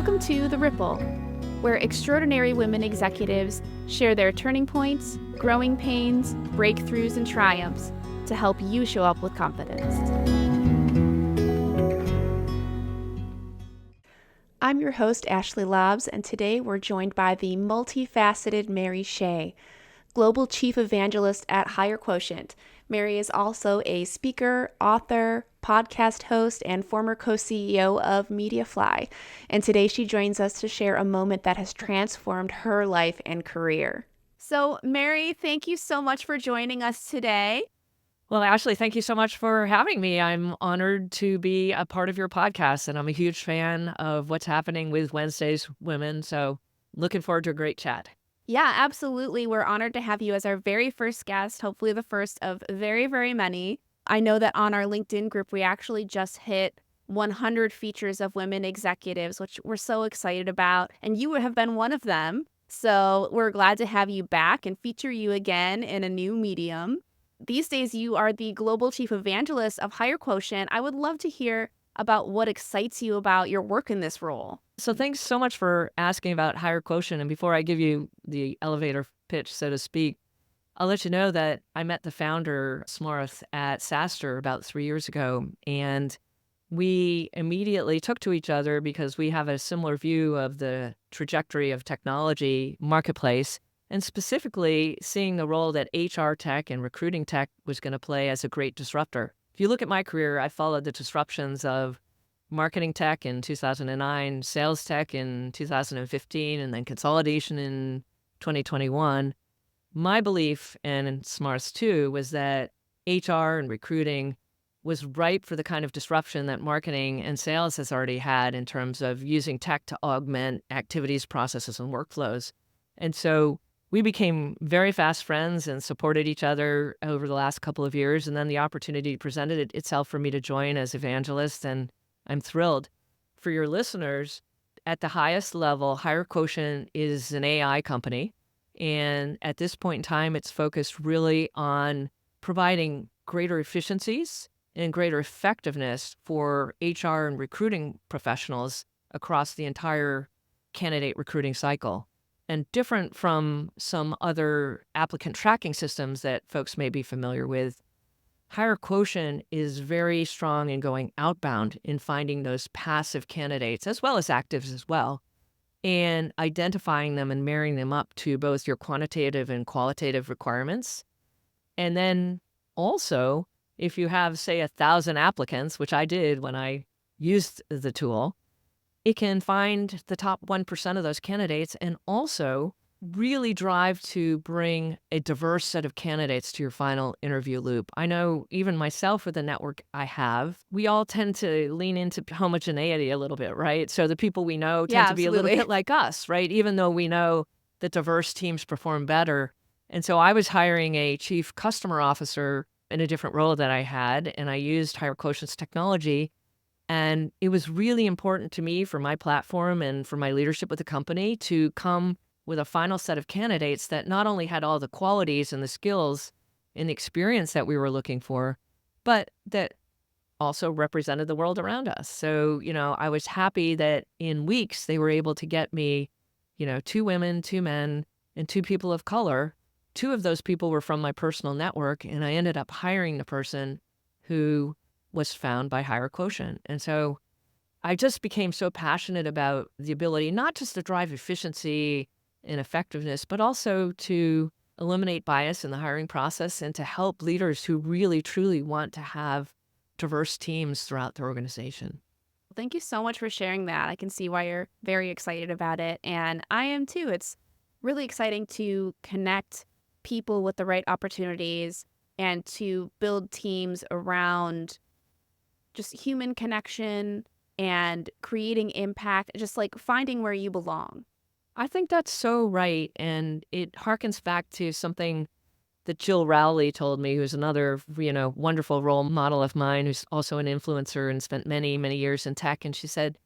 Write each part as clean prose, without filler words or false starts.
Welcome to The Ripple, where extraordinary women executives share their turning points, growing pains, breakthroughs, and triumphs to help you show up with confidence. I'm your host, Ashley Lobbs, and today we're joined by the multifaceted Mary Shea, Global Chief Evangelist at HireQuotient. Mary is also a speaker, author, podcast host, and former co-CEO of MediaFly. And today she joins us to share a moment that has transformed her life and career. So, Mary, thank you so much for joining us today. Well, Ashley, thank you so much for having me. I'm honored to be a part of your podcast, and I'm a huge fan of what's happening with Wednesday's Women. So looking forward to a great chat. Yeah, absolutely. We're honored to have you as our very first guest, hopefully the first of very, very many. I know that on our LinkedIn group, we actually just hit 100 features of women executives, which we're so excited about. And you have been one of them. So we're glad to have you back and feature you again in a new medium. These days, you are the Global Chief Evangelist of HireQuotient. I would love to hear about what excites you about your work in this role. So thanks so much for asking about HireQuotient. And before I give you the elevator pitch, so to speak, I'll let you know that I met the founder, Smarth, at SaaStr about 3 years ago. And we immediately took to each other because we have a similar view of the trajectory of technology marketplace, and specifically seeing the role that HR tech and recruiting tech was going to play as a great disruptor. If you look at my career, I followed the disruptions of marketing tech in 2009, sales tech in 2015, and then consolidation in 2021. My belief, and Smart's too, was that HR and recruiting was ripe for the kind of disruption that marketing and sales has already had in terms of using tech to augment activities, processes, and workflows. And so we became very fast friends and supported each other over the last couple of years. And then the opportunity presented itself for me to join as evangelist, and I'm thrilled. For your listeners, at the highest level, HireQuotient is an AI company. And at this point in time, it's focused really on providing greater efficiencies and greater effectiveness for HR and recruiting professionals across the entire candidate recruiting cycle. And different from some other applicant tracking systems that folks may be familiar with, HireQuotient is very strong in going outbound in finding those passive candidates, as well as actives as well, and identifying them and marrying them up to both your quantitative and qualitative requirements. And then also, if you have, say, 1,000 applicants, which I did when I used the tool, it can find the top 1% of those candidates and also really drive to bring a diverse set of candidates to your final interview loop. I know even myself with the network I have, we all tend to lean into homogeneity a little bit, right? So the people we know tend to be a little bit like us, right? Even though we know that diverse teams perform better. And so I was hiring a chief customer officer in a different role that I had, and I used HireQuotient's technology. And it was really important to me for my platform and for my leadership with the company to come with a final set of candidates that not only had all the qualities and the skills and the experience that we were looking for, but that also represented the world around us. So, I was happy that in weeks they were able to get me, 2 women, 2 men, and 2 people of color. 2 of those people were from my personal network, and I ended up hiring the person who was found by HireQuotient. And so I just became so passionate about the ability not just to drive efficiency and effectiveness, but also to eliminate bias in the hiring process and to help leaders who really, truly want to have diverse teams throughout their organization. Thank you so much for sharing that. I can see why you're very excited about it. And I am too. It's really exciting to connect people with the right opportunities and to build teams around just human connection and creating impact, just like finding where you belong. I think that's so right. And it harkens back to something that Jill Rowley told me, who's another, wonderful role model of mine, who's also an influencer and spent many, many years in tech. And she said,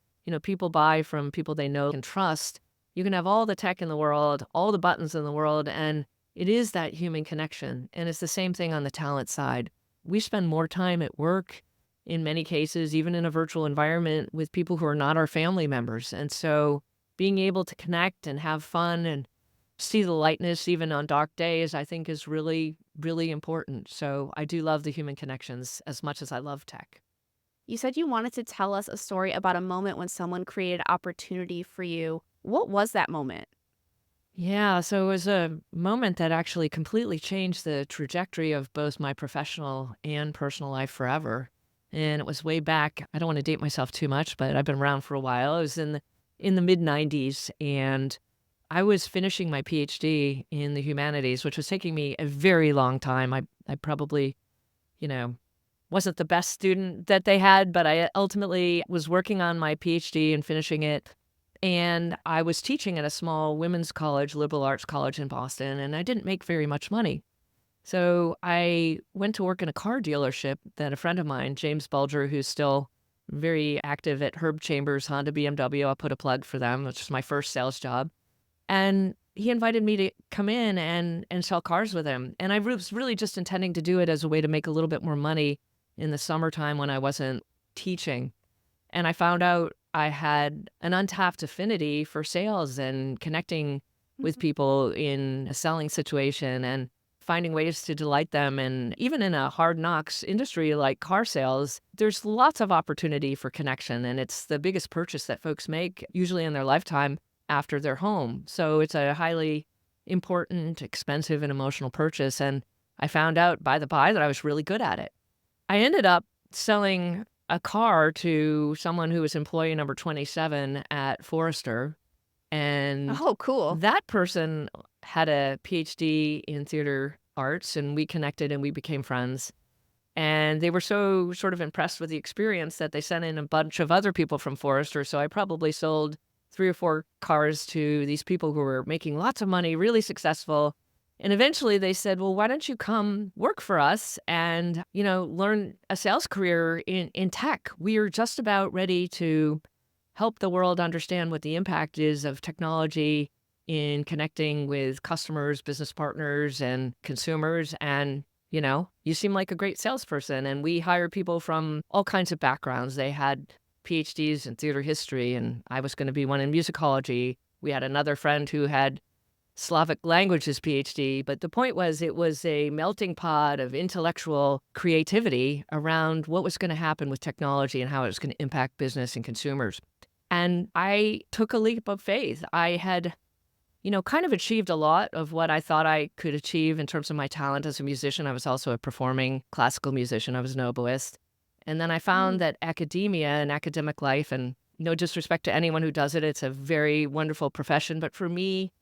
people buy from people they know and trust. You can have all the tech in the world, all the buttons in the world, and it is that human connection. And it's the same thing on the talent side. We spend more time at work in many cases, even in a virtual environment with people who are not our family members. And so being able to connect and have fun and see the lightness even on dark days, I think is really, really important. So I do love the human connections as much as I love tech. You said you wanted to tell us a story about a moment when someone created opportunity for you. What was that moment? Yeah, so it was a moment that actually completely changed the trajectory of both my professional and personal life forever. And it was way back. I don't want to date myself too much, but I've been around for a while. I was in the mid 90s, and I was finishing my PhD in the humanities, which was taking me a very long time. I probably, you know, wasn't the best student that they had, but I ultimately was working on my PhD and finishing it. And I was teaching at a small women's college, liberal arts college in Boston, and I didn't make very much money. So I went to work in a car dealership that a friend of mine, James Bulger, who's still very active at Herb Chambers, Honda BMW, I'll put a plug for them, which was my first sales job. And he invited me to come in and sell cars with him. And I was really just intending to do it as a way to make a little bit more money in the summertime when I wasn't teaching. And I found out I had an untapped affinity for sales and connecting with Mhm. people in a selling situation and finding ways to delight them. And even in a hard knocks industry like car sales, there's lots of opportunity for connection. And it's the biggest purchase that folks make, usually in their lifetime after they're home. So it's a highly important, expensive, and emotional purchase. And I found out by the by that I was really good at it. I ended up selling a car to someone who was employee number 27 at Forrester, and Oh, cool. that person had a PhD in theater arts, and we connected and we became friends. And they were so sort of impressed with the experience that they sent in a bunch of other people from Forrester, so I probably sold 3 or 4 cars to these people who were making lots of money, really successful, and eventually they said, "Well, why don't you come work for us and, learn a sales career in tech? We are just about ready to help the world understand what the impact is of technology in connecting with customers, business partners, and consumers. And, you seem like a great salesperson." And we hire people from all kinds of backgrounds. They had PhDs in theater history, and I was going to be one in musicology. We had another friend who had Slavic languages PhD, but the point was it was a melting pot of intellectual creativity around what was going to happen with technology and how it was going to impact business and consumers. And I took a leap of faith. I had, kind of achieved a lot of what I thought I could achieve in terms of my talent as a musician. I was also a performing classical musician. I was an oboist. And then I found Mm. that academia and academic life, and no disrespect to anyone who does it, it's a very wonderful profession. But for me,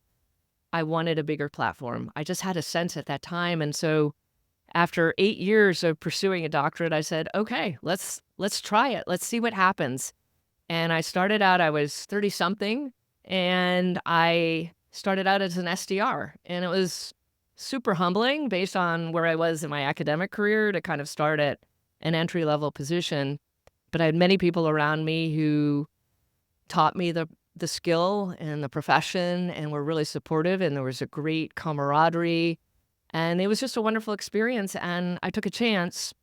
I wanted a bigger platform. I just had a sense at that time. And so after 8 years of pursuing a doctorate, I said, "Okay, let's try it. Let's see what happens." And I started out, I was 30 something, and I started out as an SDR. And it was super humbling based on where I was in my academic career to kind of start at an entry level position. But I had many people around me who taught me the skill and the profession and were really supportive, and there was a great camaraderie, and it was just a wonderful experience. And I took a chance,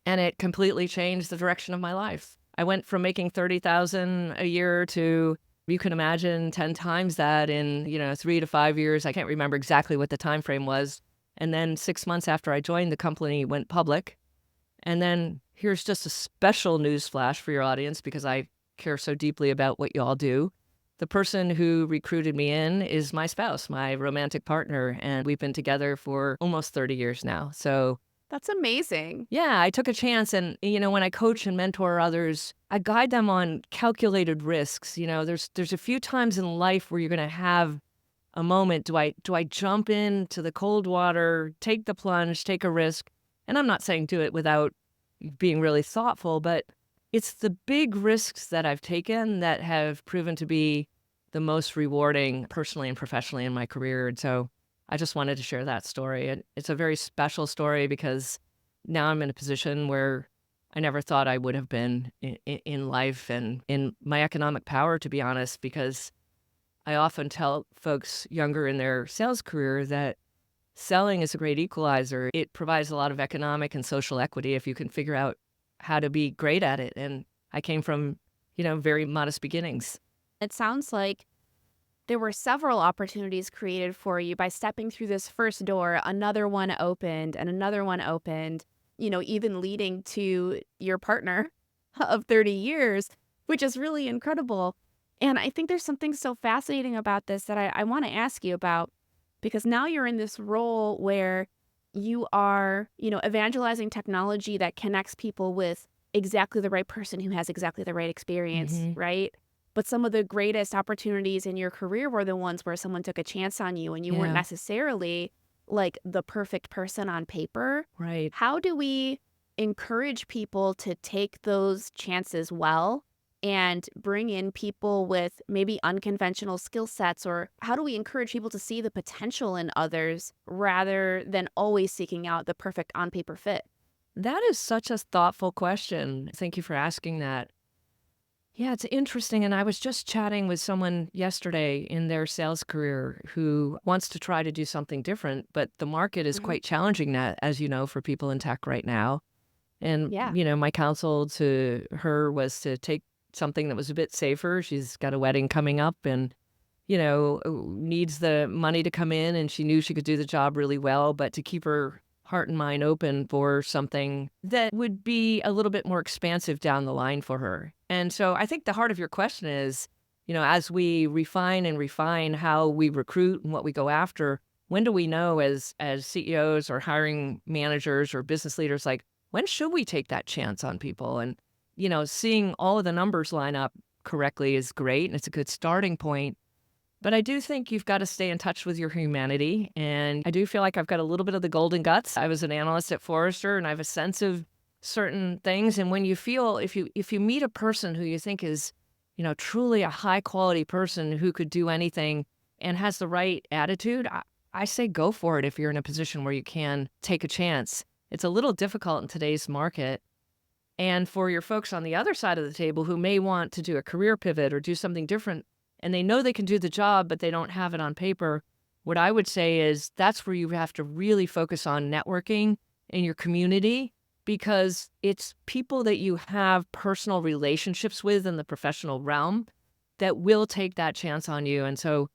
and it completely changed the direction of my life. I went from making 30,000 a year to, you can imagine, 10 times that in, 3 to 5 years. I can't remember exactly what the time frame was. And then 6 months after I joined, the company went public. And then here's just a special news flash for your audience because I care so deeply about what you all do. The person who recruited me in is my spouse, my romantic partner, and we've been together for almost 30 years now. So, That's amazing. yeah, I took a chance. And, when I coach and mentor others, I guide them on calculated risks. There's a few times in life where you're going to have a moment. Do I jump into the cold water, take the plunge, take a risk? And I'm not saying do it without being really thoughtful, but it's the big risks that I've taken that have proven to be the most rewarding personally and professionally in my career. And so I just wanted to share that story. And it's a very special story because now I'm in a position where I never thought I would have been in life and in my economic power, to be honest, because I often tell folks younger in their sales career that selling is a great equalizer. It provides a lot of economic and social equity if you can figure out how to be great at it. And I came from, very modest beginnings. It sounds like there were several opportunities created for you by stepping through this first door, another one opened and another one opened, even leading to your partner of 30 years, which is really incredible. And I think there's something so fascinating about this that I want to ask you about, because now you're in this role where you are, evangelizing technology that connects people with exactly the right person who has exactly the right experience, Hmm. right? But some of the greatest opportunities in your career were the ones where someone took a chance on you and you weren't Yeah, necessarily like the perfect person on paper. right. How do we encourage people to take those chances well and bring in people with maybe unconventional skill sets? Or how do we encourage people to see the potential in others rather than always seeking out the perfect on paper fit? That is such a thoughtful question. Thank you for asking that. Yeah, it's interesting. And I was just chatting with someone yesterday in their sales career who wants to try to do something different, but the market is Hmm. quite challenging that, as you know, for people in tech right now. And, Yeah. my counsel to her was to take something that was a bit safer. She's got a wedding coming up and, needs the money to come in. And she knew she could do the job really well, but to keep her heart and mind open for something that would be a little bit more expansive down the line for her. And so I think the heart of your question is, as we refine and refine how we recruit and what we go after, when do we know as CEOs or hiring managers or business leaders, like, when should we take that chance on people? And, seeing all of the numbers line up correctly is great and it's a good starting point. But I do think you've got to stay in touch with your humanity. And I do feel like I've got a little bit of the golden guts. I was an analyst at Forrester and I have a sense of certain things. And when you feel, if you meet a person who you think is, truly a high quality person who could do anything and has the right attitude, I say go for it if you're in a position where you can take a chance. It's a little difficult in today's market. And for your folks on the other side of the table who may want to do a career pivot or do something different, and they know they can do the job, but they don't have it on paper, what I would say is that's where you have to really focus on networking in your community because it's people that you have personal relationships with in the professional realm that will take that chance on you. And so,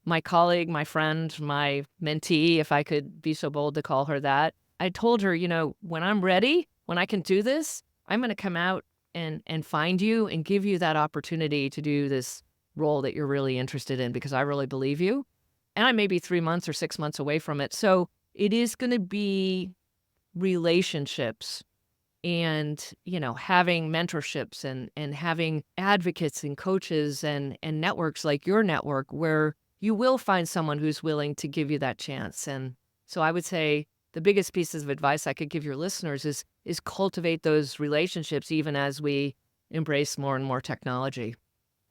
my colleague, my friend, my mentee, if I could be so bold to call her that, I told her, when I'm ready, when I can do this, I'm going to come out and find you and give you that opportunity to do this role that you're really interested in because I really believe you. And I may be 3 months or 6 months away from it. So it is going to be relationships and, having mentorships and having advocates and coaches and networks like your network where you will find someone who's willing to give you that chance. And so I would say the biggest pieces of advice I could give your listeners is cultivate those relationships even as we embrace more and more technology.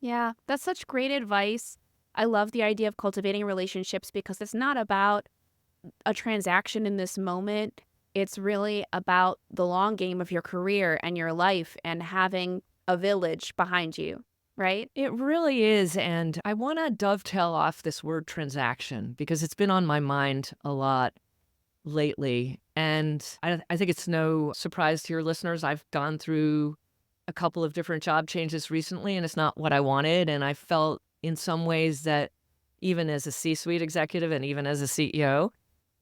Yeah, that's such great advice. I love the idea of cultivating relationships because it's not about a transaction in this moment. It's really about the long game of your career and your life and having a village behind you, right? It really is. And I want to dovetail off this word transaction because it's been on my mind a lot lately. And I think it's no surprise to your listeners. I've gone through a couple of different job changes recently, and it's not what I wanted. And I felt in some ways that even as a C suite executive and even as a CEO,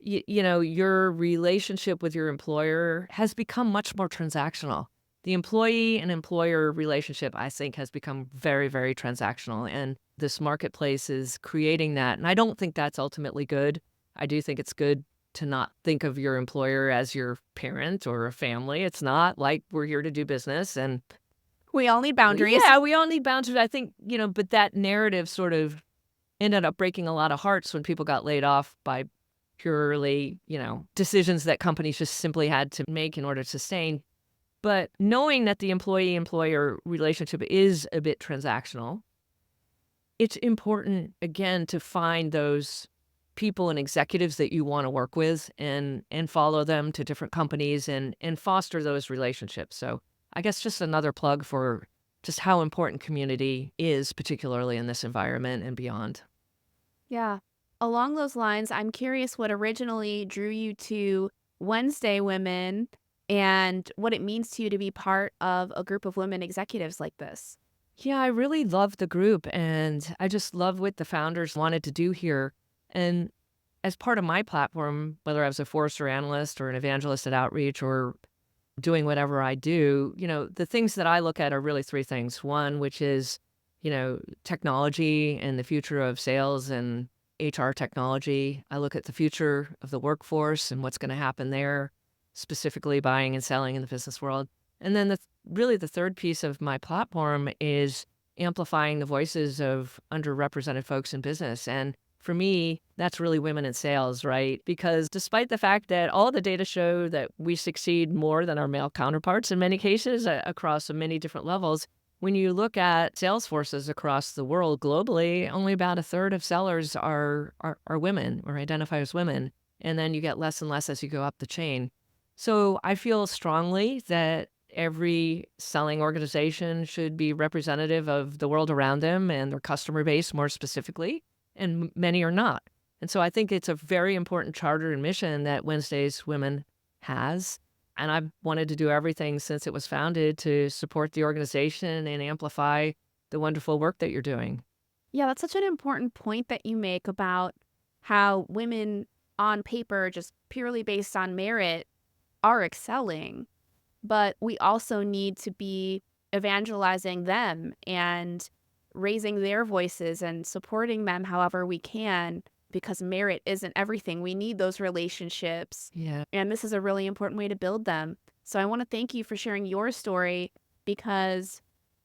your relationship with your employer has become much more transactional. The employee and employer relationship, I think, has become very, very transactional. And this marketplace is creating that. And I don't think that's ultimately good. I do think it's good to not think of your employer as your parent or a family. It's not like we're here to do business. And We all need boundaries. yeah, we all need boundaries. I think, but that narrative sort of ended up breaking a lot of hearts when people got laid off by purely, decisions that companies just simply had to make in order to sustain. But knowing that the employee-employer relationship is a bit transactional, it's important, again, to find those people and executives that you wanna work with and follow them to different companies and foster those relationships. So, I guess just another plug for just how important community is, particularly in this environment and beyond. Yeah. Along those lines, I'm curious what originally drew you to Wednesday Women and what it means to you to be part of a group of women executives like this. Yeah, I really love the group, and I just love what the founders wanted to do here. And as part of my platform, whether I was a Forrester analyst or an evangelist at Outreach or doing whatever I do, the things that I look at are really three things. One, which is, technology and the future of sales and HR technology. I look at the future of the workforce and what's going to happen there, specifically buying and selling in the business world. And then really the third piece of my platform is amplifying the voices of underrepresented folks in business. And for me, that's really women in sales, right? Because despite the fact that all the data show that we succeed more than our male counterparts in many cases across many different levels, when you look at sales forces across the world globally, only about a third of sellers are women or identify as women. And then you get less and less as you go up the chain. So I feel strongly that every selling organization should be representative of the world around them and their customer base more specifically, and many are not. And so I think it's a very important charter and mission that Wednesdays Women has. And I've wanted to do everything since it was founded to support the organization and amplify the wonderful work that you're doing. Yeah, that's such an important point that you make about how women on paper, just purely based on merit, are excelling. But we also need to be evangelizing them and raising their voices and supporting them however we can, because merit isn't everything. We need those relationships. Yeah. And this is a really important way to build them. So I want to thank you for sharing your story, because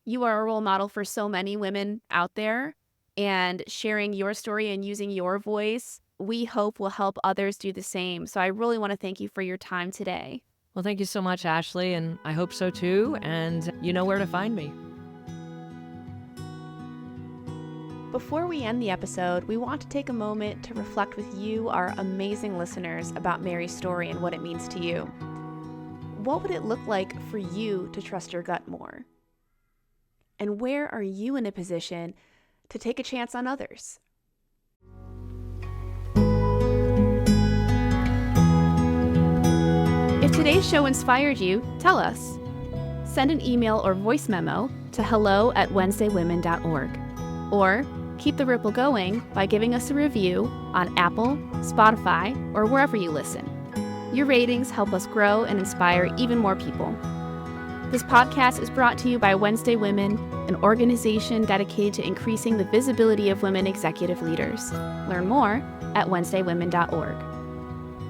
you are a role model for so many women out there, and sharing your story and using your voice, we hope will help others do the same. So I really want to thank you for your time today. Well, thank you so much, Ashley, and I hope so too. And you know where to find me. Before we end the episode, we want to take a moment to reflect with you, our amazing listeners, about Mary's story and what it means to you. What would it look like for you to trust your gut more? And where are you in a position to take a chance on others? If today's show inspired you, tell us. Send an email or voice memo to hello@wednesdaywomen.org. Or keep the ripple going by giving us a review on Apple, Spotify, or wherever you listen. Your ratings help us grow and inspire even more people. This podcast is brought to you by Wednesday Women, an organization dedicated to increasing the visibility of women executive leaders. Learn more at wednesdaywomen.org.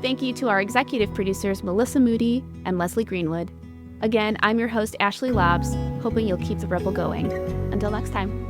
Thank you to our executive producers, Melissa Moody and Leslie Greenwood. Again, I'm your host, Ashley Lobbs, hoping you'll keep the ripple going. Until next time.